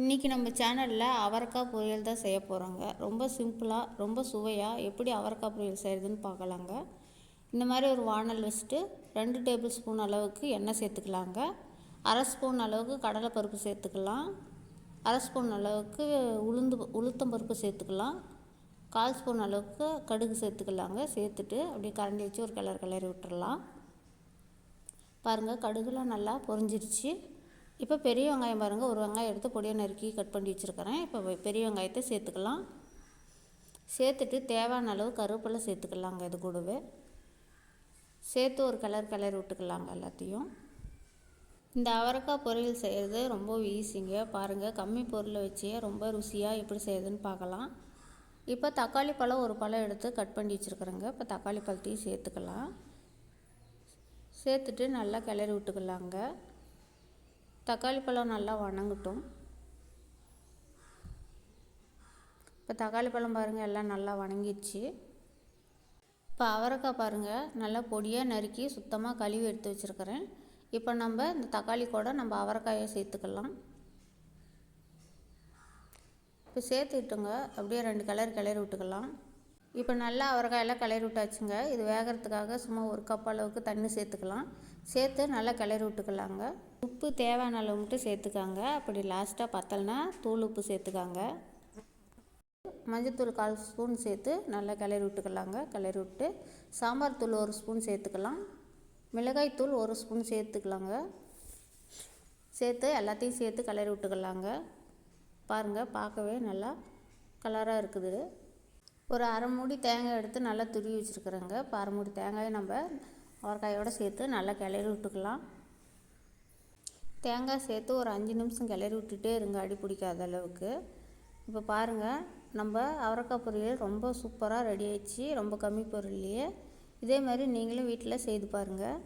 இன்றைக்கி நம்ம சேனலில் அவரைக்காய் பொரியல் தான் செய்ய போகிறோங்க. ரொம்ப சிம்பிளாக ரொம்ப சுவையாக எப்படி அவரைக்காய் பொரியல் செய்கிறதுன்னு பார்க்கலாங்க. இந்த மாதிரி ஒரு வானல் வச்சுட்டு 2 டேபிள் ஸ்பூன் அளவுக்கு எண்ணெய் சேர்த்துக்கலாங்க. 1/2 ஸ்பூன் அளவுக்கு கடலைப்பருப்பு சேர்த்துக்கலாம். 1/2 ஸ்பூன் அளவுக்கு உளுத்தம்பருப்பு சேர்த்துக்கலாம். 1/4 ஸ்பூன் அளவுக்கு கடுகு சேர்த்துக்கலாங்க. சேர்த்துட்டு அப்படியே கரண்டி வச்சு ஒரு கிளறி விட்டுறலாம். பாருங்கள், கடுகுலாம் நல்லா பொரிஞ்சிருச்சு. இப்போ பெரிய வெங்காயம் பாருங்கள், ஒரு வெங்காயம் எடுத்து பொடியாக நறுக்கி கட் பண்ணி வச்சுருக்கிறேன். இப்போ பெரிய வெங்காயத்தை சேர்த்துக்கலாம். சேர்த்துட்டு தேவையான அளவு கருவேப்பிலை சேர்த்துக்கலாங்க. இது கூடவே சேர்த்து ஒரு கிளறி விட்டுக்கலாங்க எல்லாத்தையும். இந்த அவரைக்காய் பொரியல் செய்கிறது ரொம்ப ஈஸிங்க. பாருங்கள், கம்மி பொருளை வச்சே ரொம்ப ருசியாக எப்படி செய்யுதுன்னு பார்க்கலாம். இப்போ தக்காளி பழம் ஒரு பழம் எடுத்து கட் பண்ணி வச்சுருக்குறேங்க. இப்போ தக்காளி பழத்தையும் சேர்த்துக்கலாம். சேர்த்துட்டு நல்லா கிளறி விட்டுக்கலாங்க. தக்காளி பழம் நல்லா வணங்கட்டும். இப்போ தக்காளி பழம் பாருங்கள் எல்லாம் நல்லா வணங்கிடுச்சு. இப்போ அவரைக்காய் பாருங்கள் நல்லா பொடியாக நறுக்கி சுத்தமாக கழுவி எடுத்து வச்சுருக்கிறேன். இப்போ நம்ம இந்த தக்காளி கூட நம்ம அவரைக்காயை சேர்த்துக்கலாம். இப்போ சேர்த்துக்கிட்டுங்க அப்படியே 2 கிளறி விட்டுக்கலாம். இப்போ நல்லா அவரைக்காயெல்லாம் கிளறி விட்டாச்சுங்க. இது வேகிறதுக்காக சும்மா 1 கப் அளவுக்கு தண்ணி சேர்த்துக்கலாம். சேர்த்து நல்லா கிளறி விட்டுக்கலாங்க. உப்பு தேவையான அளவு மட்டும் சேர்த்துக்காங்க. அப்படி லாஸ்ட்டாக பத்தலைன்னா தூள் உப்பு சேர்த்துக்காங்க. மஞ்சள்தூள் 1/4 ஸ்பூன் சேர்த்து நல்லா கிளறி விட்டுக்கலாங்க. கிளறி விட்டு சாம்பார் தூள் 1 ஸ்பூன் சேர்த்துக்கலாம். மிளகாய் தூள் 1 ஸ்பூன் சேர்த்துக்கலாங்க. சேர்த்து எல்லாத்தையும் சேர்த்து கிளறி விட்டுக்கலாங்க. பாருங்கள், பார்க்கவே நல்லா கலராக இருக்குது. ஒரு 1/2 மூடி தேங்காய் எடுத்து நல்லா துருவி வச்சுருக்குறேங்க. இப்போ 1/2 மூடி தேங்காயை நம்ம அவரைக்காயோடு சேர்த்து நல்லா கிளறி விட்டுக்கலாம். தேங்காய் சேர்த்து ஒரு 5 நிமிஷம் கிளறி விட்டுட்டே இருங்க, அடி பிடிக்காத அளவுக்கு. இப்போ பாருங்கள், நம்ம அவரைக்காய் பொரியல் ரொம்ப சூப்பராக ரெடி ஆயிடுச்சு. ரொம்ப கம்மி பொருள்லையே. இதே மாதிரி நீங்களும் வீட்டில் செய்து பாருங்கள்.